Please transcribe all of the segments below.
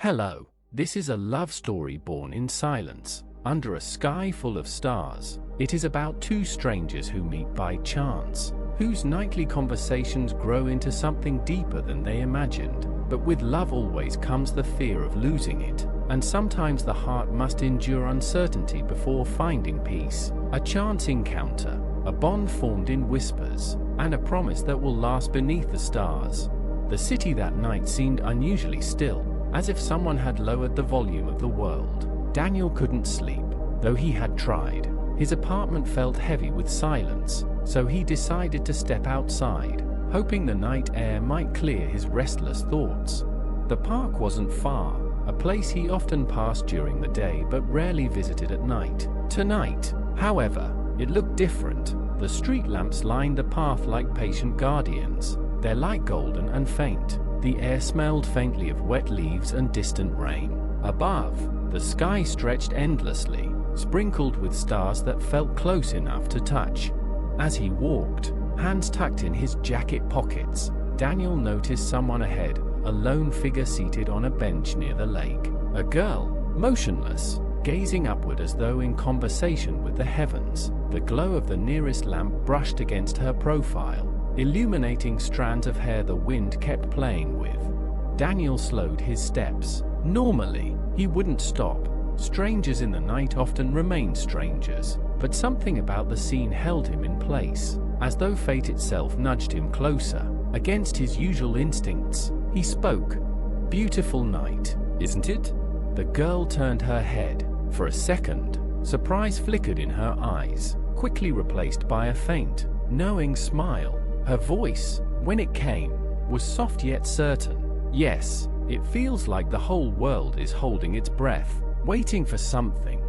Hello, this is a love story born in silence, under a sky full of stars. It is about two strangers who meet by chance, whose nightly conversations grow into something deeper than they imagined. But with love always comes the fear of losing it, and sometimes the heart must endure uncertainty before finding peace. A chance encounter, a bond formed in whispers, and a promise that will last beneath the stars. The city that night seemed unusually still, as if someone had lowered the volume of the world. Daniel couldn't sleep, though he had tried. His apartment felt heavy with silence, so he decided to step outside, hoping the night air might clear his restless thoughts. The park wasn't far, a place he often passed during the day but rarely visited at night. Tonight, however, it looked different. The street lamps lined the path like patient guardians, their light golden and faint. The air smelled faintly of wet leaves and distant rain. Above, the sky stretched endlessly, sprinkled with stars that felt close enough to touch. As he walked, hands tucked in his jacket pockets, Daniel noticed someone ahead, a lone figure seated on a bench near the lake. A girl, motionless, gazing upward as though in conversation with the heavens. The glow of the nearest lamp brushed against her profile, illuminating strands of hair the wind kept playing with. Daniel slowed his steps. Normally, he wouldn't stop. Strangers in the night often remain strangers, but something about the scene held him in place, as though fate itself nudged him closer. Against his usual instincts, he spoke. "Beautiful night, isn't it?" The girl turned her head. For a second, surprise flickered in her eyes, quickly replaced by a faint, knowing smile. Her voice, when it came, was soft yet certain. "Yes, it feels like the whole world is holding its breath, waiting for something."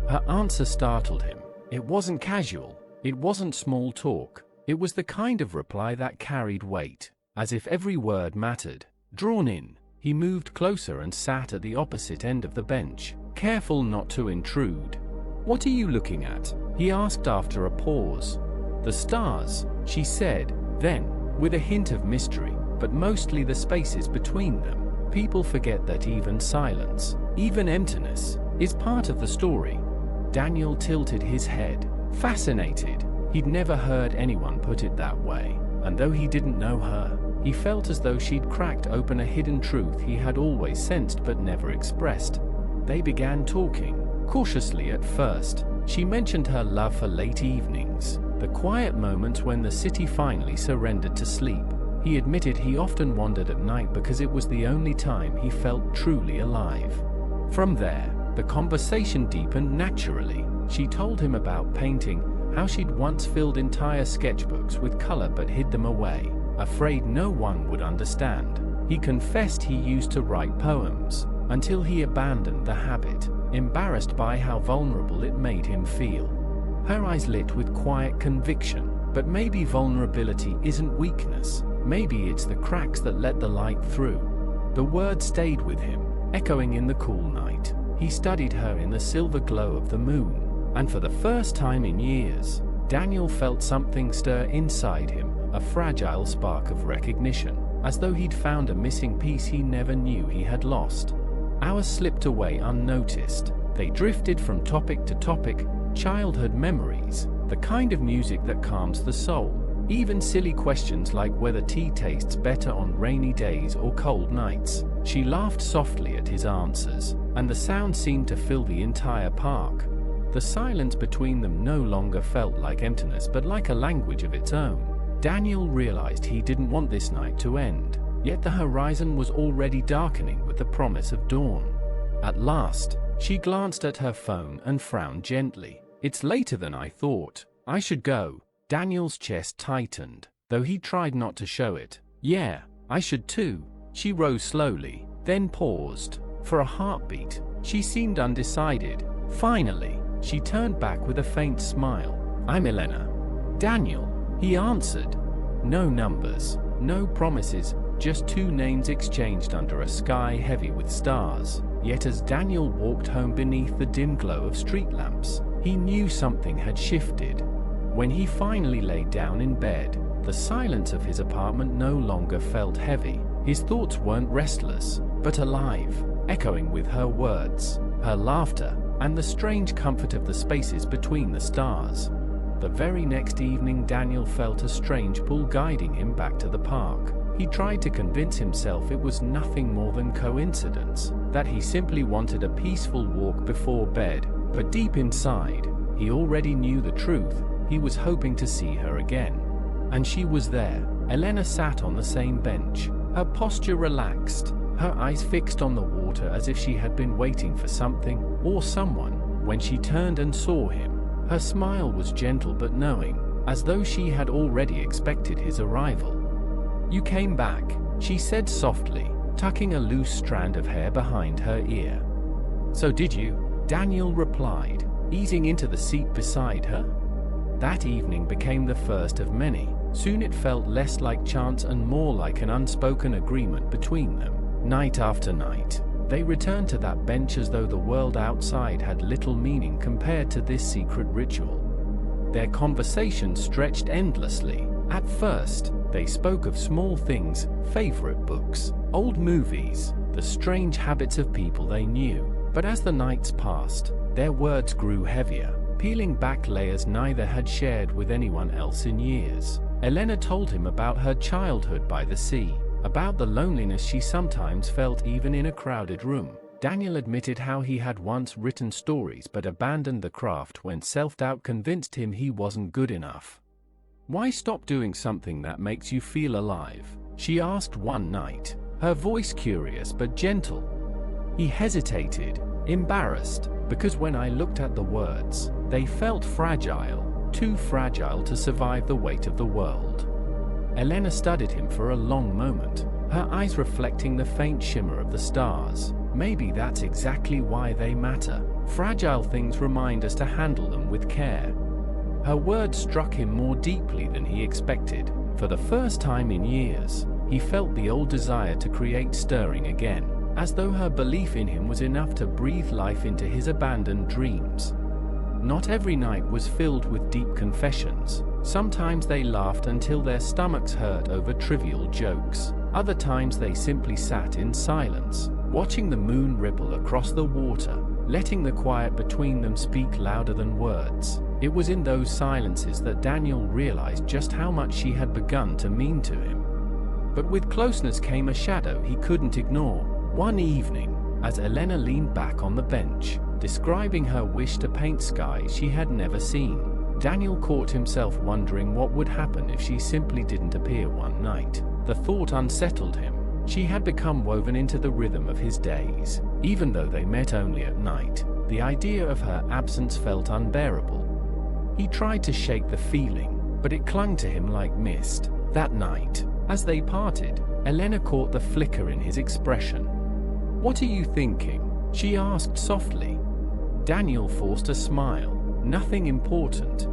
Her answer startled him. It wasn't casual, it wasn't small talk. It was the kind of reply that carried weight, as if every word mattered. Drawn in, he moved closer and sat at the opposite end of the bench, careful not to intrude. "What are you looking at?" he asked after a pause. "The stars," she said. Then, with a hint of mystery, but mostly the spaces between them. People forget that even silence, even emptiness, is part of the story. Daniel tilted his head, fascinated. He'd never heard anyone put it that way, and though he didn't know her, he felt as though she'd cracked open a hidden truth he had always sensed but never expressed. They began talking, cautiously at first. She mentioned her love for late evenings, the quiet moments when the city finally surrendered to sleep. He admitted he often wandered at night because it was the only time he felt truly alive. From there, the conversation deepened naturally. She told him about painting, how she'd once filled entire sketchbooks with color but hid them away, afraid no one would understand. He confessed he used to write poems, until he abandoned the habit, embarrassed by how vulnerable it made him feel. Her eyes lit with quiet conviction. But maybe vulnerability isn't weakness. Maybe it's the cracks that let the light through. The word stayed with him, echoing in the cool night. He studied her in the silver glow of the moon, and for the first time in years, Daniel felt something stir inside him, a fragile spark of recognition, as though he'd found a missing piece he never knew he had lost. Hours slipped away unnoticed. They drifted from topic to topic, childhood memories, the kind of music that calms the soul, even silly questions like whether tea tastes better on rainy days or cold nights. She laughed softly at his answers, and the sound seemed to fill the entire park. The silence between them no longer felt like emptiness but like a language of its own. Daniel realized he didn't want this night to end, yet the horizon was already darkening with the promise of dawn. At last, she glanced at her phone and frowned gently. "It's later than I thought. I should go." Daniel's chest tightened, though he tried not to show it. "Yeah, I should too." She rose slowly, then paused. For a heartbeat, she seemed undecided. Finally, she turned back with a faint smile. "I'm Elena." "Daniel," he answered. No numbers, no promises, just two names exchanged under a sky heavy with stars. Yet as Daniel walked home beneath the dim glow of street lamps, he knew something had shifted. When he finally lay down in bed, the silence of his apartment no longer felt heavy. His thoughts weren't restless, but alive. echoing with her words, her laughter, and the strange comfort of the spaces between the stars. The very next evening, Daniel felt a strange pull guiding him back to the park. He tried to convince himself it was nothing more than coincidence, that he simply wanted a peaceful walk before bed, but deep inside, he already knew the truth. He was hoping to see her again. And she was there. Elena sat on the same bench, her posture relaxed, her eyes fixed on the water as if she had been waiting for something or someone. When she turned and saw him, her smile was gentle but knowing, as though she had already expected his arrival. "You came back," she said softly, tucking a loose strand of hair behind her ear. "So did you," Daniel replied, easing into the seat beside her. That evening became the first of many. Soon it felt less like chance and more like an unspoken agreement between them. Night after night, they returned to that bench as though the world outside had little meaning compared to this secret ritual. Their conversation stretched endlessly. At first, they spoke of small things, favorite books, old movies, the strange habits of people they knew. But as the nights passed, their words grew heavier, peeling back layers neither had shared with anyone else in years. Elena told him about her childhood by the sea, about the loneliness she sometimes felt even in a crowded room. Daniel admitted how he had once written stories but abandoned the craft when self-doubt convinced him he wasn't good enough. "Why stop doing something that makes you feel alive?" she asked one night, her voice curious but gentle. He hesitated, embarrassed, because when I looked at the words, they felt fragile, too fragile to survive the weight of the world. Elena studied him for a long moment, her eyes reflecting the faint shimmer of the stars. Maybe that's exactly why they matter. Fragile things remind us to handle them with care. Her words struck him more deeply than he expected. For the first time in years, he felt the old desire to create stirring again, as though her belief in him was enough to breathe life into his abandoned dreams. Not every night was filled with deep confessions. Sometimes they laughed until their stomachs hurt over trivial jokes. Other times they simply sat in silence, watching the moon ripple across the water, letting the quiet between them speak louder than words. It was in those silences that Daniel realized just how much she had begun to mean to him. But with closeness came a shadow he couldn't ignore. One evening, as Elena leaned back on the bench, describing her wish to paint skies she had never seen, Daniel caught himself wondering what would happen if she simply didn't appear one night. The thought unsettled him. She had become woven into the rhythm of his days. Even though they met only at night, the idea of her absence felt unbearable. He tried to shake the feeling, but it clung to him like mist. That night, as they parted, Elena caught the flicker in his expression. "What are you thinking?" she asked softly. Daniel forced a smile. Nothing important.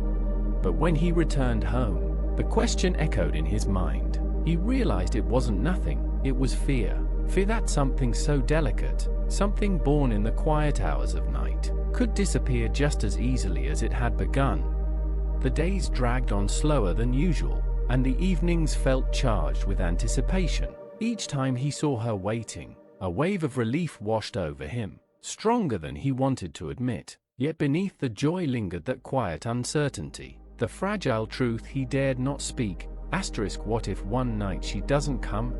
But when he returned home, the question echoed in his mind. He realized it wasn't nothing, it was fear. Fear that something so delicate, something born in the quiet hours of night, could disappear just as easily as it had begun. The days dragged on slower than usual, and the evenings felt charged with anticipation. Each time he saw her waiting, a wave of relief washed over him, stronger than he wanted to admit. Yet beneath the joy lingered that quiet uncertainty, the fragile truth he dared not speak. What if one night she doesn't come?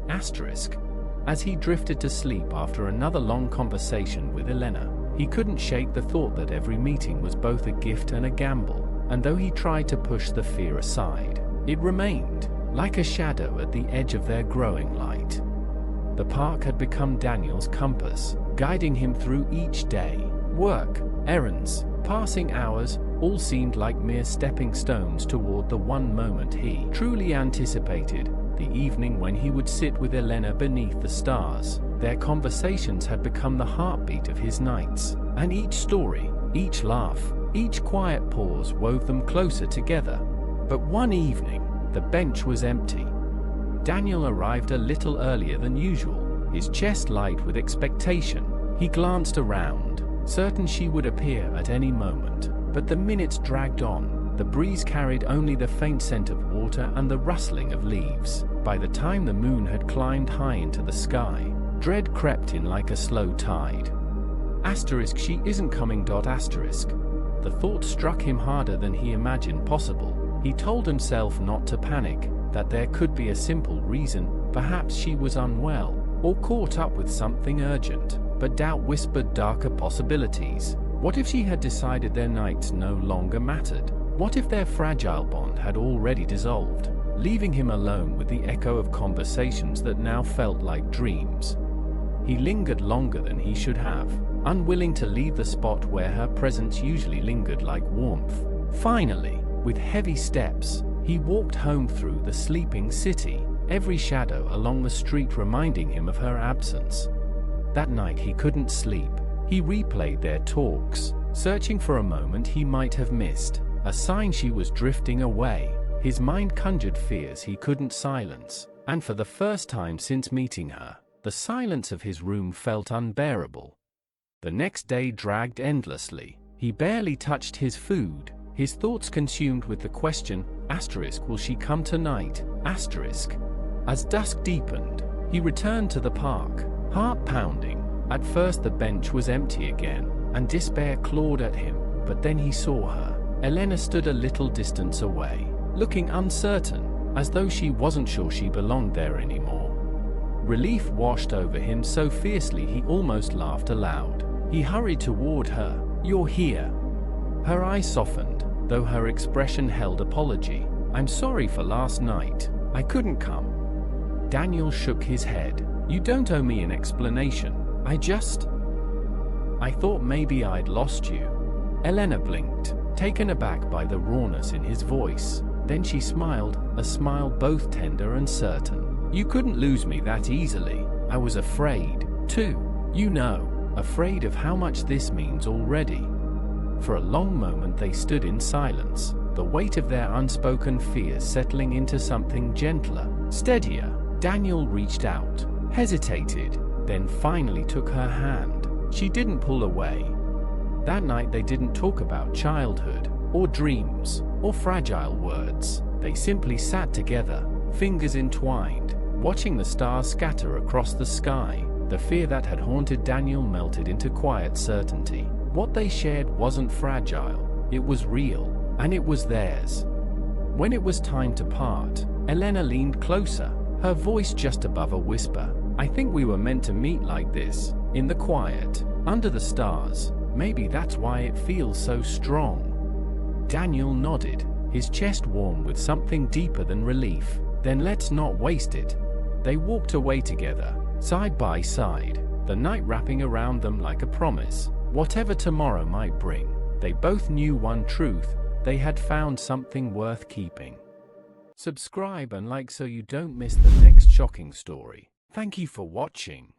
As he drifted to sleep after another long conversation with Elena, he couldn't shake the thought that every meeting was both a gift and a gamble, and though he tried to push the fear aside, it remained, like a shadow at the edge of their growing light. The park had become Daniel's compass, guiding him through each day. Work, errands, passing hours, all seemed like mere stepping stones toward the one moment he truly anticipated, the evening when he would sit with Elena beneath the stars. Their conversations had become the heartbeat of his nights, and each story, each laugh, each quiet pause wove them closer together. But one evening, the bench was empty. Daniel arrived a little earlier than usual, his chest light with expectation. He glanced around, certain she would appear at any moment. But the minutes dragged on. The breeze carried only the faint scent of water and the rustling of leaves. By the time the moon had climbed high into the sky, Dread crept in like a slow tide. She isn't coming. The thought struck him harder than he imagined possible. He told himself not to panic, that there could be a simple reason. Perhaps she was unwell, or caught up with something urgent. But doubt whispered darker possibilities. What if she had decided their nights no longer mattered? What if their fragile bond had already dissolved, leaving him alone with the echo of conversations that now felt like dreams? He lingered longer than he should have, unwilling to leave the spot where her presence usually lingered like warmth. Finally, with heavy steps, he walked home through the sleeping city, every shadow along the street reminding him of her absence. That night he couldn't sleep. He replayed their talks, searching for a moment he might have missed, a sign she was drifting away. His mind conjured fears he couldn't silence, and for the first time since meeting her, the silence of his room felt unbearable. The next day dragged endlessly. He barely touched his food, his thoughts consumed with the question, will she come tonight? As dusk deepened, he returned to the park, heart pounding. At first the bench was empty again, and despair clawed at him, but then he saw her. Elena stood a little distance away, looking uncertain, as though she wasn't sure she belonged there anymore. Relief washed over him so fiercely he almost laughed aloud. He hurried toward her. "You're here." Her eyes softened, though her expression held apology. "I'm sorry for last night. I couldn't come." Daniel shook his head. "You don't owe me an explanation. I thought maybe I'd lost you." Elena blinked, taken aback by the rawness in his voice. Then she smiled, a smile both tender and certain. "You couldn't lose me that easily. I was afraid, too. Afraid of how much this means already." For a long moment they stood in silence, the weight of their unspoken fears settling into something gentler, steadier. Daniel reached out, hesitated, then finally took her hand. She didn't pull away. That night they didn't talk about childhood, or dreams, or fragile words. They simply sat together, fingers entwined, watching the stars scatter across the sky. The fear that had haunted Daniel melted into quiet certainty. What they shared wasn't fragile, it was real, and it was theirs. When it was time to part, Elena leaned closer, her voice just above a whisper. "I think we were meant to meet like this, in the quiet, under the stars. Maybe that's why it feels so strong." Daniel nodded, his chest warm with something deeper than relief. "Then let's not waste it." They walked away together, side by side, the night wrapping around them like a promise. Whatever tomorrow might bring, they both knew one truth: they had found something worth keeping. Subscribe and like so you don't miss the next shocking story. Thank you for watching.